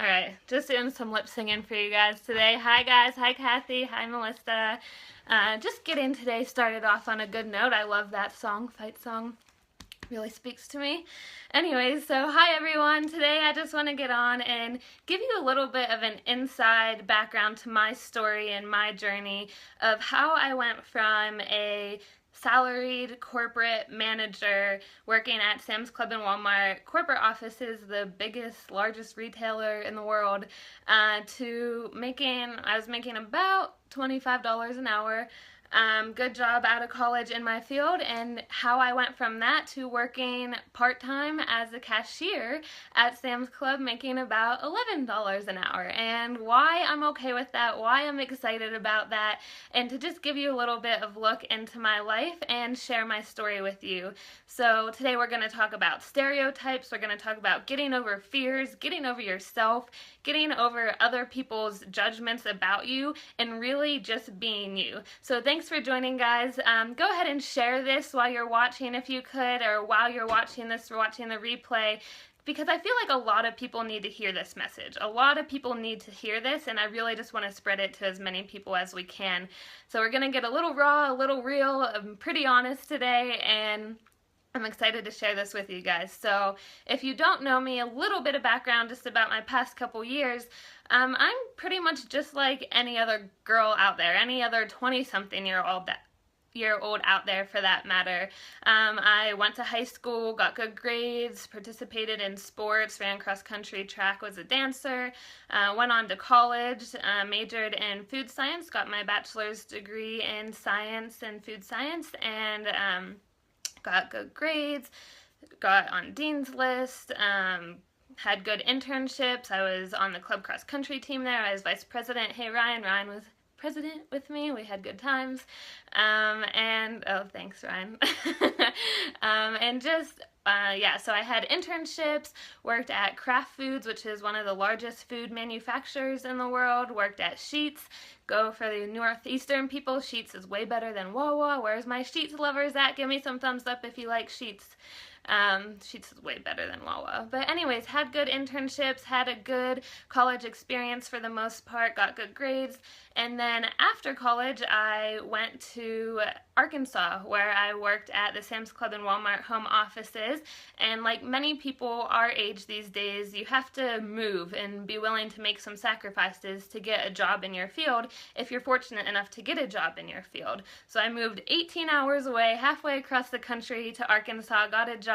Alright, just doing some lip singing for you guys today. Hi guys, hi Kathy, hi Melissa. Just getting today started off on a good note. I love that song, Fight Song. Really speaks to me. Anyways, so hi everyone. Today I just want to get on and give you a little bit of an inside background to my story and my journey of how I went from a salaried corporate manager working at Sam's Club and Walmart corporate offices, the biggest, largest retailer in the world, to I was making about $25 an hour. Good job out of college in my field, and how I went from that to working part-time as a cashier at Sam's Club making about $11 an hour, and why I'm okay with that, why I'm excited about that, and to just give you a little bit of look into my life and share my story with you. So today we're going to talk about stereotypes, we're going to talk about getting over fears, getting over yourself, getting over other people's judgments about you, and really just being you. So thanks for joining, guys. Go ahead and share this while you're watching if you could, or while you're watching this or watching the replay, because I feel like a lot of people need to hear this message. A lot of people need to hear this, and I really just want to spread it to as many people as we can. So we're going to get a little raw, a little real, pretty honest today, and I'm excited to share this with you guys. So if you don't know me, a little bit of background just about my past couple years. I'm pretty much just like any other girl out there, any other 20-something-year-old out there for that matter. I went to high school, got good grades, participated in sports, ran cross country, track, was a dancer, went on to college, majored in food science, got my bachelor's degree in science and food science, and got good grades, got on Dean's List, had good internships. I was on the club cross country team there. I was vice president. Hey Ryan was president with me. We had good times. Oh, thanks Ryan. And just yeah, so I had internships, worked at Kraft Foods, which is one of the largest food manufacturers in the world, worked at Sheetz. Go for the northeastern people, Sheetz is way better than Wawa. Where's my Sheetz lovers at? Give me some thumbs up if you like Sheetz. Sheetz is way better than Wawa. But anyways, had good internships, had a good college experience for the most part, got good grades, and then after college I went to Arkansas, where I worked at the Sam's Club and Walmart home offices, and like many people our age these days, you have to move and be willing to make some sacrifices to get a job in your field if you're fortunate enough to get a job in your field. So I moved 18 hours away, halfway across the country to Arkansas, got a job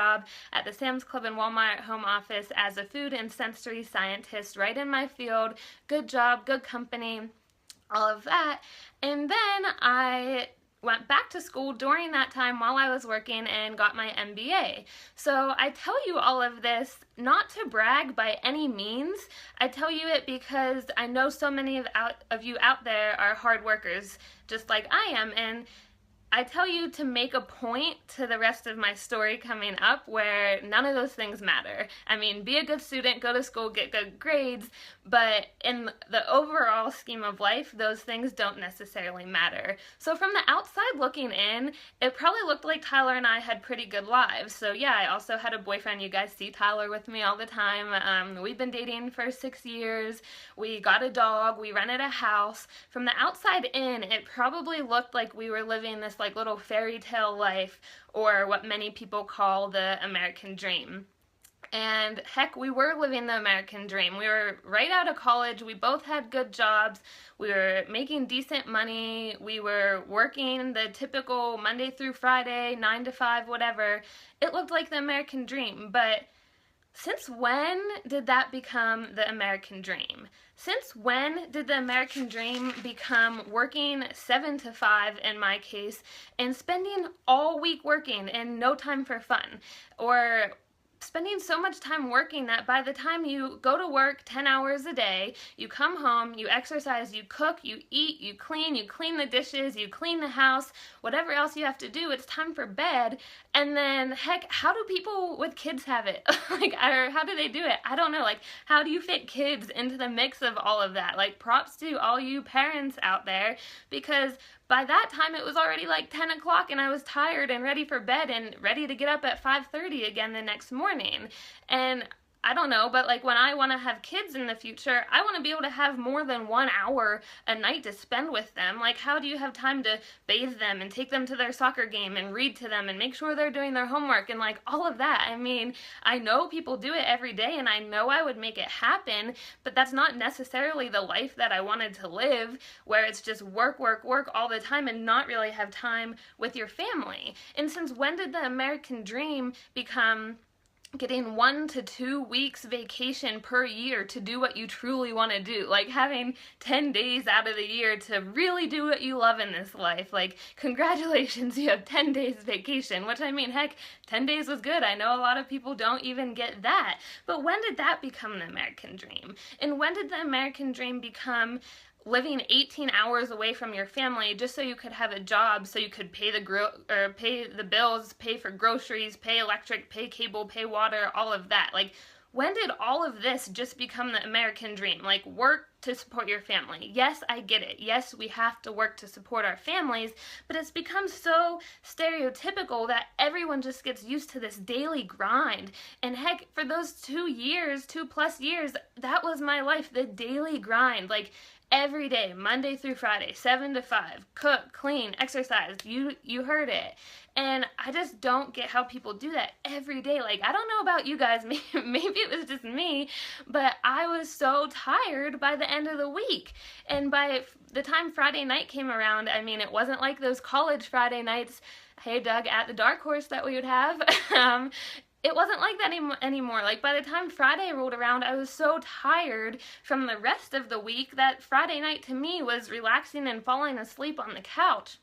at the Sam's Club and Walmart home office as a food and sensory scientist, right in my field. Good job, good company, all of that. And then I went back to school during that time while I was working and got my MBA. So I tell you all of this not to brag by any means. I tell you it because I know so many of you out there are hard workers just like I am, and I tell you to make a point to the rest of my story coming up where none of those things matter. I mean, be a good student, go to school, get good grades, but in the overall scheme of life, those things don't necessarily matter. So from the outside looking in, it probably looked like Tyler and I had pretty good lives. So yeah, I also had a boyfriend. You guys see Tyler with me all the time. We've been dating for 6 years. We got a dog. We rented a house. From the outside in, it probably looked like we were living this like little fairy tale life, or what many people call the American dream. And heck, we were living the American dream. We were right out of college. We both had good jobs. We were making decent money. We were working the typical Monday through Friday, 9 to 5, whatever. It looked like the American dream, but since when did that become the American dream? Since when did the American dream become working 7 to 5 in my case, and spending all week working and no time for fun? Or spending so much time working that by the time you go to work 10 hours a day, you come home, you exercise, you cook, you eat, you clean the dishes, you clean the house, whatever else you have to do, it's time for bed. And then heck, how do people with kids have it? Like, or how do they do it? I don't know. Like, how do you fit kids into the mix of all of that? Like, props to all you parents out there, because by that time it was already like 10 o'clock and I was tired and ready for bed and ready to get up at 5:30 again the next morning. And I don't know, but like when I want to have kids in the future, I want to be able to have more than 1 hour a night to spend with them. Like, how do you have time to bathe them and take them to their soccer game and read to them and make sure they're doing their homework and like all of that? I mean, I know people do it every day and I know I would make it happen, but that's not necessarily the life that I wanted to live, where it's just work, work, work all the time and not really have time with your family. And since when did the American dream become getting 1 to 2 weeks vacation per year to do what you truly want to do, like having 10 days out of the year to really do what you love in this life? Like, congratulations, you have 10 days vacation, which, I mean, heck, 10 days was good. I know a lot of people don't even get that, but when did that become the American dream? And when did the American dream become living 18 hours away from your family just so you could have a job, so you could pay the bills, pay for groceries, pay electric, pay cable, pay water, all of that? Like, when did all of this just become the American dream? Like, work to support your family. Yes, I get it. Yes, we have to work to support our families, but it's become so stereotypical that everyone just gets used to this daily grind. And heck, for those 2+ years, that was my life, the daily grind. Like, every day, Monday through Friday, 7 to 5, cook, clean, exercise, you heard it. And I just don't get how people do that every day. Like, I don't know about you guys, maybe it was just me, but I was so tired by the end of the week. And by the time Friday night came around, I mean, it wasn't like those college Friday nights, hey Doug, at the Dark Horse that we would have. It wasn't like that anymore. Like, by the time Friday rolled around, I was so tired from the rest of the week that Friday night to me was relaxing and falling asleep on the couch.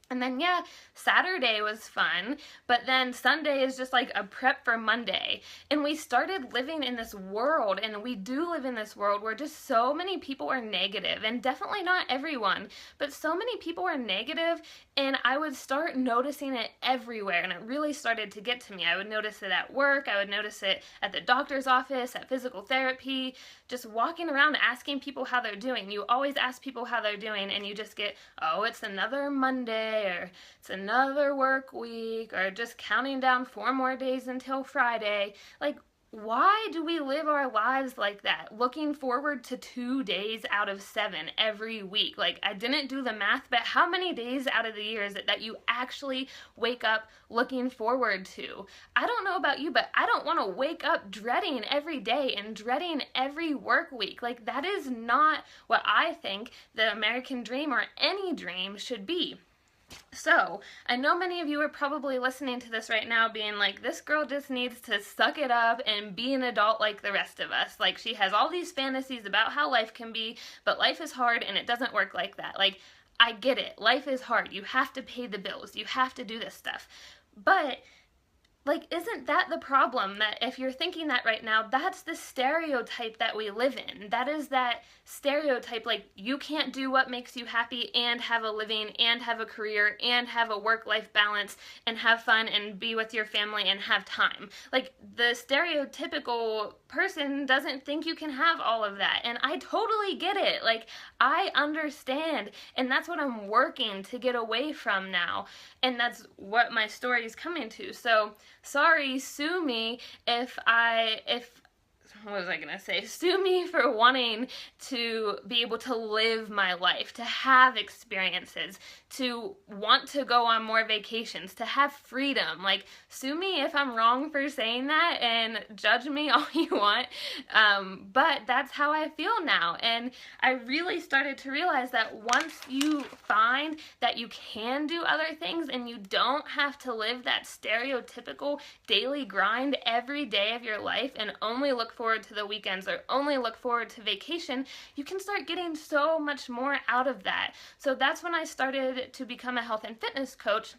And then, yeah, Saturday was fun, but then Sunday is just like a prep for Monday. And we started living in this world, and we do live in this world where just so many people are negative, and definitely not everyone, but so many people are negative, and I would start noticing it everywhere, and it really started to get to me. I would notice it at work, I would notice it at the doctor's office, at physical therapy, just walking around asking people how they're doing. You always ask people how they're doing, and you just get, oh, it's another Monday, or it's another work week, or just counting down 4 more days until Friday. Like, why do we live our lives like that, looking forward to 2 days out of 7 every week? Like, I didn't do the math, but how many days out of the year is it that you actually wake up looking forward to? I don't know about you, but I don't want to wake up dreading every day and dreading every work week. Like, that is not what I think the American dream or any dream should be. So, I know many of you are probably listening to this right now being like, this girl just needs to suck it up and be an adult like the rest of us. Like, she has all these fantasies about how life can be, but life is hard and it doesn't work like that. Like, I get it. Life is hard. You have to pay the bills. You have to do this stuff. But, like, isn't that the problem? That if you're thinking that right now, that's the stereotype that we live in. That is that stereotype, like, you can't do what makes you happy and have a living and have a career and have a work-life balance and have fun and be with your family and have time. Like, the stereotypical person doesn't think you can have all of that, and I totally get it. Like, I understand, and that's what I'm working to get away from now, and that's what my story is coming to. So, sorry, sue me what was I gonna say? Sue me for wanting to be able to live my life, to have experiences, to want to go on more vacations, to have freedom. Like, sue me if I'm wrong for saying that and judge me all you want, but that's how I feel now. And I really started to realize that once you find that you can do other things and you don't have to live that stereotypical daily grind every day of your life and only look forward to the weekends or only look forward to vacation, you can start getting so much more out of that. So that's when I started to become a health and fitness coach.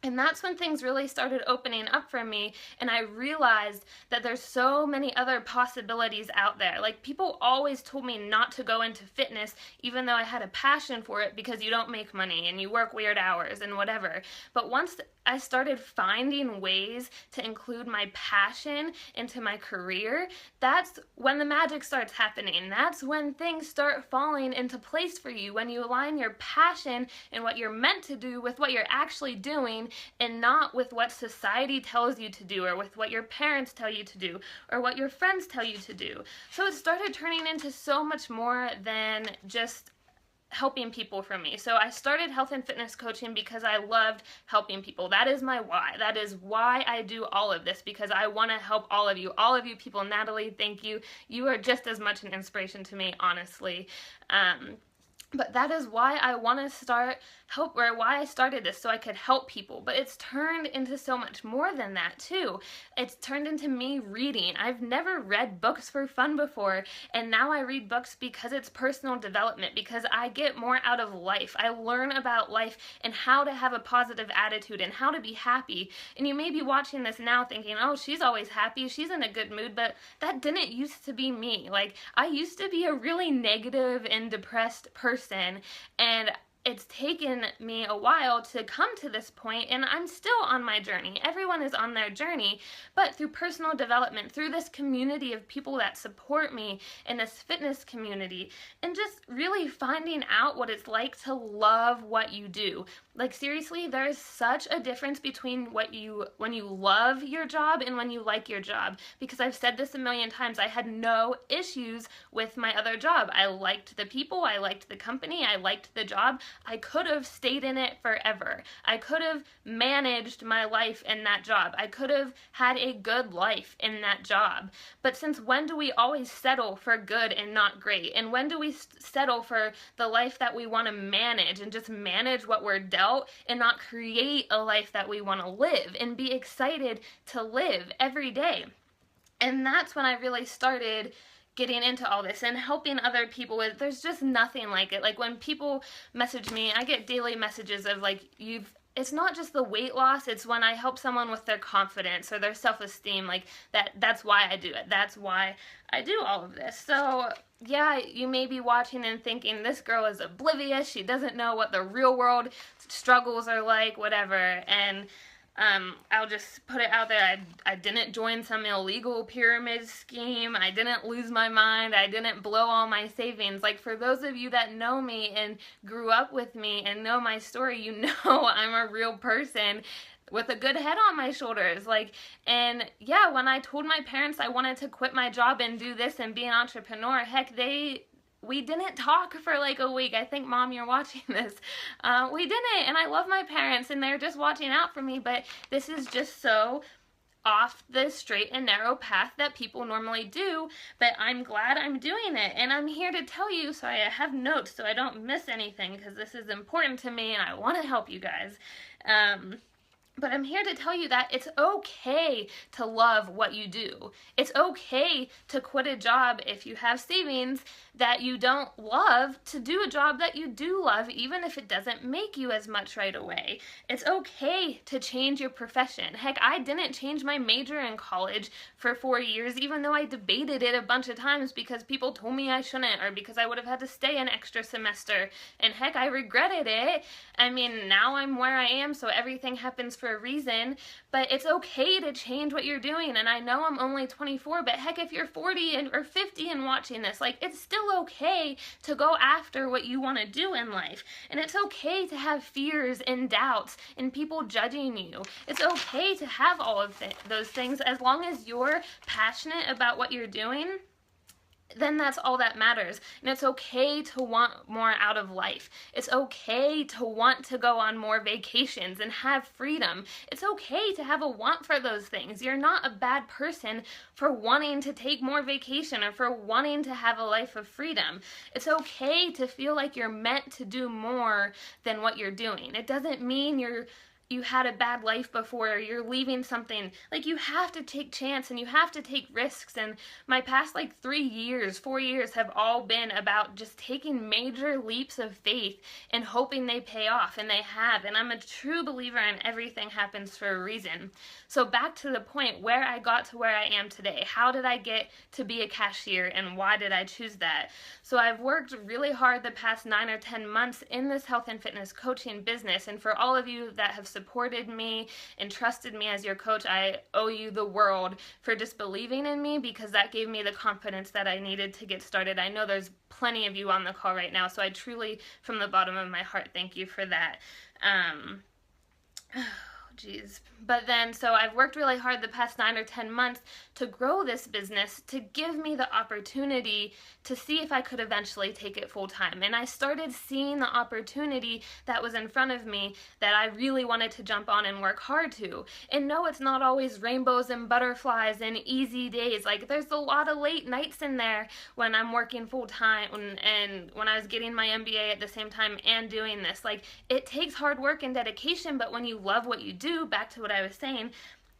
And that's when things really started opening up for me, and I realized that there's so many other possibilities out there. Like, people always told me not to go into fitness, even though I had a passion for it, because you don't make money and you work weird hours and whatever. But once I started finding ways to include my passion into my career, that's when the magic starts happening. That's when things start falling into place for you, when you align your passion and what you're meant to do with what you're actually doing, and not with what society tells you to do, or with what your parents tell you to do, or what your friends tell you to do. So it started turning into so much more than just helping people for me. So I started health and fitness coaching because I loved helping people. That is my why. That is why I do all of this, because I want to help all of you people. Natalie, thank you. You are just as much an inspiration to me, honestly. But that is why I want to why I started this, so I could help people. But it's turned into so much more than that too. It's turned into me reading. I've never read books for fun before, and now I read books because it's personal development, because I get more out of life. I learn about life and how to have a positive attitude and how to be happy. And you may be watching this now thinking, oh, she's always happy, she's in a good mood, but that didn't used to be me. Like, I used to be a really negative and depressed person, and it's taken me a while to come to this point, and I'm still on my journey. Everyone is on their journey, but through personal development, through this community of people that support me in this fitness community, and just really finding out what it's like to love what you do. Like, seriously, there's such a difference between when you love your job and when you like your job, because I've said this a million times. I had no issues with my other job. I liked the people, I liked the company, I liked the job. I could have stayed in it forever. I could have managed my life in that job. I could have had a good life in that job. But since when do we always settle for good and not great? And when do we settle for the life that we want to manage and just manage what we're dealt and not create a life that we want to live and be excited to live every day? And that's when I really started getting into all this and helping other people with, there's just nothing like it. Like, when people message me, I get daily messages of like, it's not just the weight loss, it's when I help someone with their confidence or their self-esteem. Like, that's why I do it. That's why I do all of this. So yeah, you may be watching and thinking, this girl is oblivious, she doesn't know what the real world struggles are like, whatever. And I'll just put it out there, I didn't join some illegal pyramid scheme, I didn't lose my mind, I didn't blow all my savings. Like, for those of you that know me and grew up with me and know my story, you know I'm a real person with a good head on my shoulders. Like, and yeah, when I told my parents I wanted to quit my job and do this and be an entrepreneur, heck, we didn't talk for like a week. I think, Mom, you're watching this. We didn't, and I love my parents, and they're just watching out for me, but this is just so off the straight and narrow path that people normally do, but I'm glad I'm doing it, and I'm here to tell you, so I have notes so I don't miss anything, because this is important to me, and I want to help you guys. But I'm here to tell you that it's okay to love what you do. It's okay to quit a job if you have savings that you don't love, to do a job that you do love, even if it doesn't make you as much right away. It's okay to change your profession. Heck, I didn't change my major in college for 4 years, even though I debated it a bunch of times because people told me I shouldn't, or because I would have had to stay an extra semester. And heck, I regretted it. I mean, now I'm where I am, so everything happens for a reason, but it's okay to change what you're doing. And I know I'm only 24, but heck, if you're 40 or 50 and watching this, like, it's still okay to go after what you want to do in life. And it's okay to have fears and doubts and people judging you. It's okay to have all of those things, as long as you're passionate about what you're doing. Then that's all that matters. And it's okay to want more out of life. It's okay to want to go on more vacations and have freedom. It's okay to have a want for those things. You're not a bad person for wanting to take more vacation or for wanting to have a life of freedom. It's okay to feel like you're meant to do more than what you're doing. It doesn't mean you had a bad life before, you're leaving something. Like, you have to take chance and you have to take risks. And my past 4 years have all been about just taking major leaps of faith and hoping they pay off, and they have. And I'm a true believer in everything happens for a reason. So back to the point where I got to where I am today. How did I get to be a cashier, and why did I choose that? So I've worked really hard the past 9 or 10 months in this health and fitness coaching business, and for all of you that have supported supported me and trusted me as your coach. I owe you the world for just believing in me, because that gave me the confidence that I needed to get started. I know there's plenty of you on the call right now, so I truly, from the bottom of my heart, thank you for that. Geez. But then, so I've worked really hard the past 9 or 10 months to grow this business, to give me the opportunity to see if I could eventually take it full time. And I started seeing the opportunity that was in front of me that I really wanted to jump on and work hard to. And no, it's not always rainbows and butterflies and easy days. Like, there's a lot of late nights in there when I'm working full time, and when I was getting my MBA at the same time and doing this. Like, it takes hard work and dedication, but when you love what you do, back to what I was saying,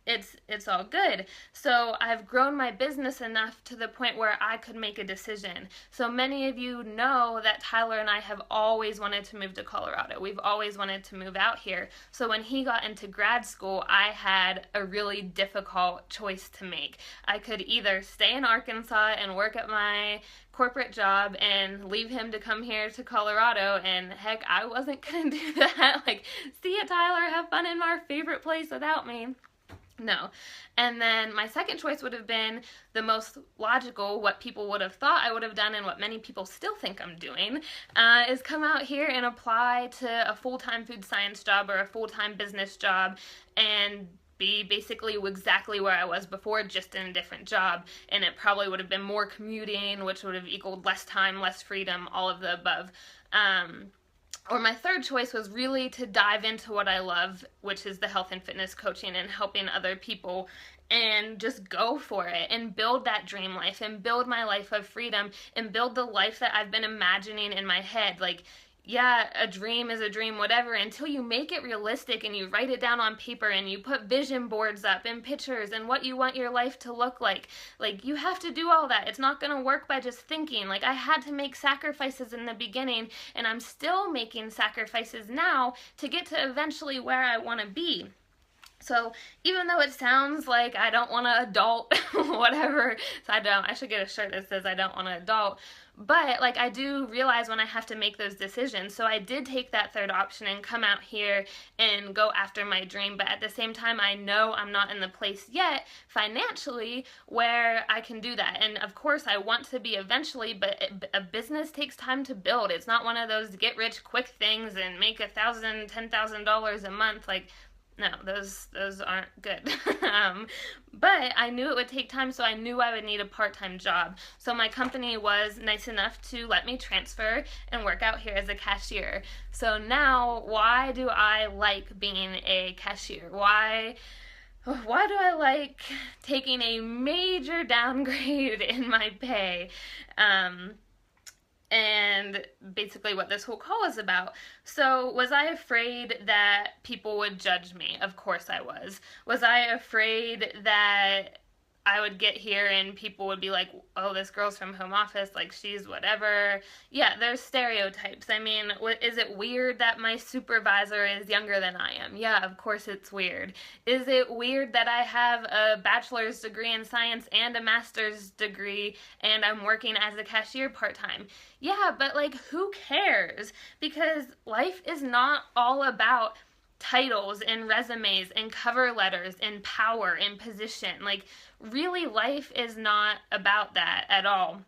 it's all good. So I've grown my business enough to the point where I could make a decision. So many of you know that Tyler and I have always wanted to move to Colorado. We've always wanted to move out here. So when he got into grad school, I had a really difficult choice to make. I could either stay in Arkansas and work at my corporate job and leave him to come here to Colorado, and heck, I wasn't gonna do that. Like, see ya, Tyler, have fun in our favorite place without me. No. And then my second choice would have been the most logical, what people would have thought I would have done and what many people still think I'm doing, is come out here and apply to a full-time food science job or a full-time business job and be basically exactly where I was before, just in a different job. And it probably would have been more commuting, which would have equaled less time, less freedom, all of the above. Or my third choice was really to dive into what I love, which is the health and fitness coaching and helping other people, and just go for it and build that dream life and build my life of freedom and build the life that I've been imagining in my head. Like, yeah, a dream is a dream, whatever, until you make it realistic and you write it down on paper and you put vision boards up and pictures and what you want your life to look like. Like, you have to do all that. It's not going to work by just thinking. Like, I had to make sacrifices in the beginning, and I'm still making sacrifices now to get to eventually where I want to be. So even though it sounds like I don't want to adult, whatever, so I should get a shirt that says I don't want to adult, but like, I do realize when I have to make those decisions. So I did take that third option and come out here and go after my dream, but at the same time, I know I'm not in the place yet financially where I can do that. And of course I want to be eventually, but a business takes time to build. It's not one of those get rich quick things and make $1,000, $10,000 a month. Like, no, those aren't good. But I knew it would take time, so I knew I would need a part-time job. So my company was nice enough to let me transfer and work out here as a cashier. So now, why do I like being a cashier? Why do I like taking a major downgrade in my pay? And basically what this whole call is about. So was I afraid that people would judge me? Of course I was. Was I afraid that I would get here and people would be like, oh, this girl's from home office, like, she's whatever. Yeah, there's stereotypes. I mean, is it weird that my supervisor is younger than I am? Yeah, of course it's weird. Is it weird that I have a bachelor's degree in science and a master's degree and I'm working as a cashier part-time? Yeah, but like, who cares? Because life is not all about titles and resumes and cover letters and power and position. Like, really, life is not about that at all.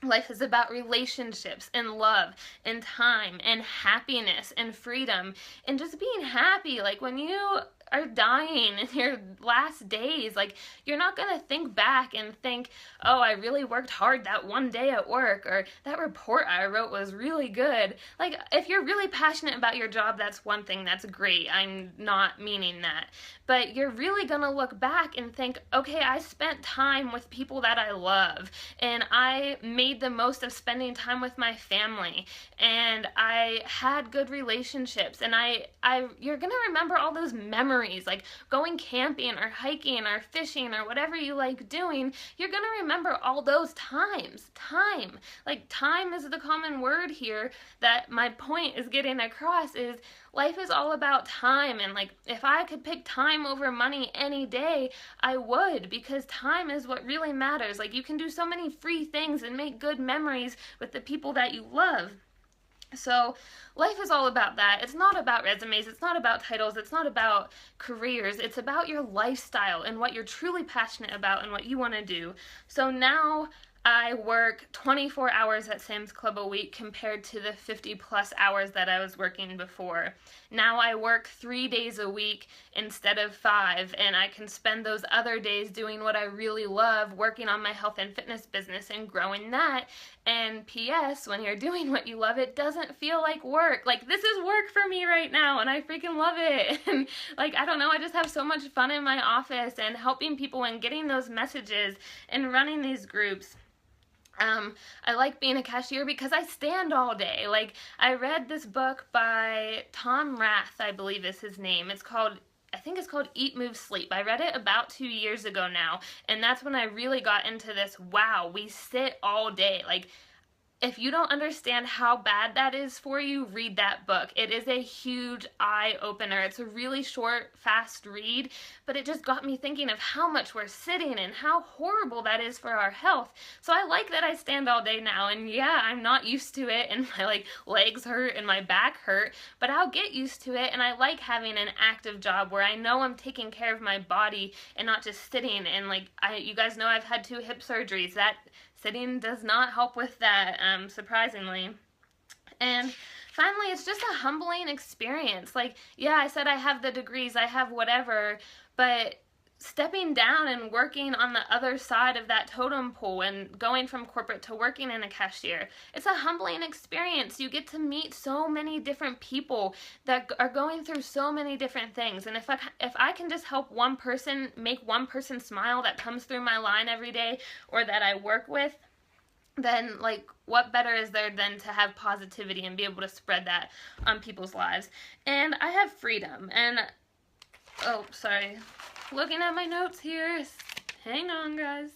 Life is about relationships and love and time and happiness and freedom and just being happy. Like, when you are dying in your last days, like, you're not gonna think back and think, oh, I really worked hard that one day at work, or that report I wrote was really good. Like, if you're really passionate about your job, that's one thing, that's great. I'm not meaning that. But you're really gonna look back and think, okay, I spent time with people that I love, and I made the most of spending time with my family, and I had good relationships, and you're gonna remember all those memories, like going camping or hiking or fishing or whatever you like doing. You're gonna remember all those times. Time. Like, time is the common word here that my point is getting across, is life is all about time. And like, if I could pick time over money any day, I would, because time is what really matters. Like, you can do so many free things and make good memories with the people that you love. So life is all about that. It's not about resumes, it's not about titles, it's not about careers. It's about your lifestyle and what you're truly passionate about and what you want to do. So now I work 24 hours at Sam's Club a week compared to the 50 plus hours that I was working before. Now I work 3 days a week instead of 5, and I can spend those other days doing what I really love, working on my health and fitness business and growing that. And P.S., when you're doing what you love, it doesn't feel like work. Like, this is work for me right now, and I freaking love it. And, like, I don't know, I just have so much fun in my office and helping people and getting those messages and running these groups. I like being a cashier because I stand all day. Like, I read this book by Tom Rath, I believe is his name. I think it's called Eat, Move, Sleep. I read it about 2 years ago now, and that's when I really got into this, wow, we sit all day. Like, if you don't understand how bad that is for you, read that book. It is a huge eye-opener. It's a really short, fast read, but it just got me thinking of how much we're sitting and how horrible that is for our health. So I like that I stand all day now, and yeah, I'm not used to it, and my legs hurt and my back hurt, but I'll get used to it, and I like having an active job where I know I'm taking care of my body and not just sitting. And you guys know I've had 2 hip surgeries. That sitting does not help with that, surprisingly. And finally, it's just a humbling experience. Like, yeah, I said I have the degrees, I have whatever, but stepping down and working on the other side of that totem pole and going from corporate to working in a cashier, it's a humbling experience. You get to meet so many different people that are going through so many different things. And if I can just help one person, make one person smile that comes through my line every day or that I work with, then what better is there than to have positivity and be able to spread that on people's lives. And I have freedom. And oh, sorry, looking at my notes here, hang on guys.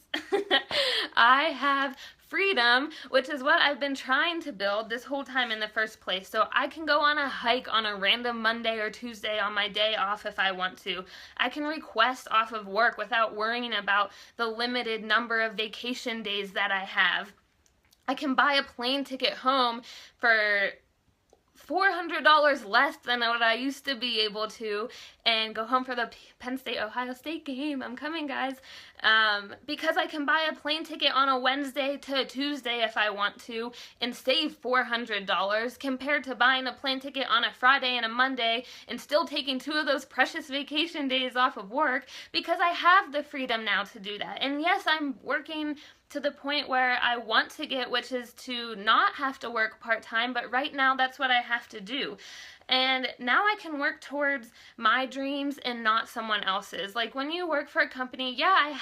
I have freedom, which is what I've been trying to build this whole time in the first place. So I can go on a hike on a random Monday or Tuesday on my day off if I want to. I can request off of work without worrying about the limited number of vacation days that I have. I can buy a plane ticket home for $400 less than what I used to be able to and go home for the Penn State-Ohio State game. I'm coming, guys. Because I can buy a plane ticket on a Wednesday to a Tuesday if I want to and save $400 compared to buying a plane ticket on a Friday and a Monday and still taking 2 of those precious vacation days off of work, because I have the freedom now to do that. And yes, I'm working to the point where I want to get, which is to not have to work part-time, but right now that's what I have to do. And now I can work towards my dreams and not someone else's. Like, when you work for a company, yeah,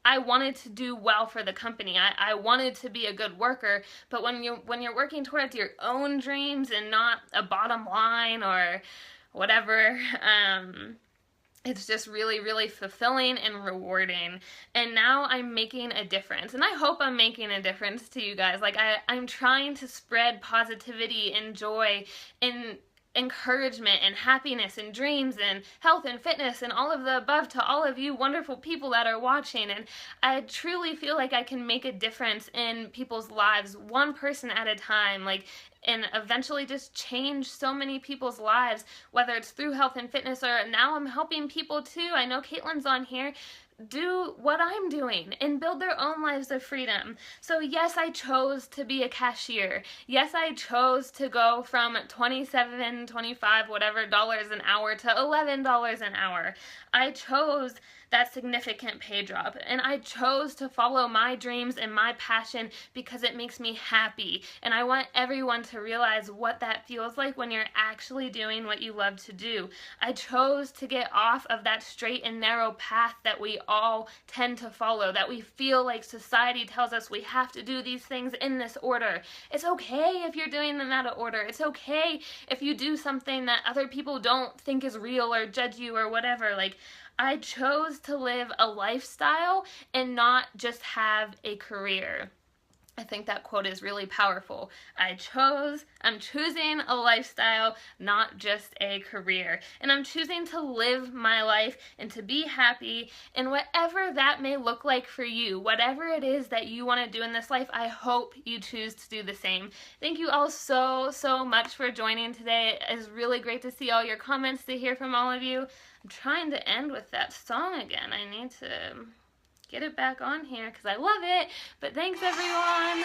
I wanted to do well for the company. I wanted to be a good worker, but when you're working towards your own dreams and not a bottom line or whatever, it's just really, really fulfilling and rewarding. And now I'm making a difference. And I hope I'm making a difference to you guys. Like, I'm trying to spread positivity and joy and encouragement and happiness and dreams and health and fitness and all of the above to all of you wonderful people that are watching. And I truly feel like I can make a difference in people's lives, one person at a time, and eventually just change so many people's lives, whether it's through health and fitness or now I'm helping people too. I know Caitlin's on here. Do what I'm doing and build their own lives of freedom. So yes, I chose to be a cashier. Yes, I chose to go from $27, $25, whatever dollars an hour to $11 an hour. I chose that significant pay drop, and I chose to follow my dreams and my passion because it makes me happy. And I want everyone to realize what that feels like when you're actually doing what you love to do. I chose to get off of that straight and narrow path that we all tend to follow, that we feel like society tells us we have to do these things in this order. It's okay if you're doing them out of order. It's okay if you do something that other people don't think is real or judge you or whatever. I chose to live a lifestyle and not just have a career. I think that quote is really powerful. I'm choosing a lifestyle, not just a career. And I'm choosing to live my life and to be happy in whatever that may look like for you. Whatever it is that you want to do in this life, I hope you choose to do the same. Thank you all so much for joining today. It is really great to see all your comments, to hear from all of you. I'm trying to end with that song again. I need to get it back on here because I love it. But thanks, everyone.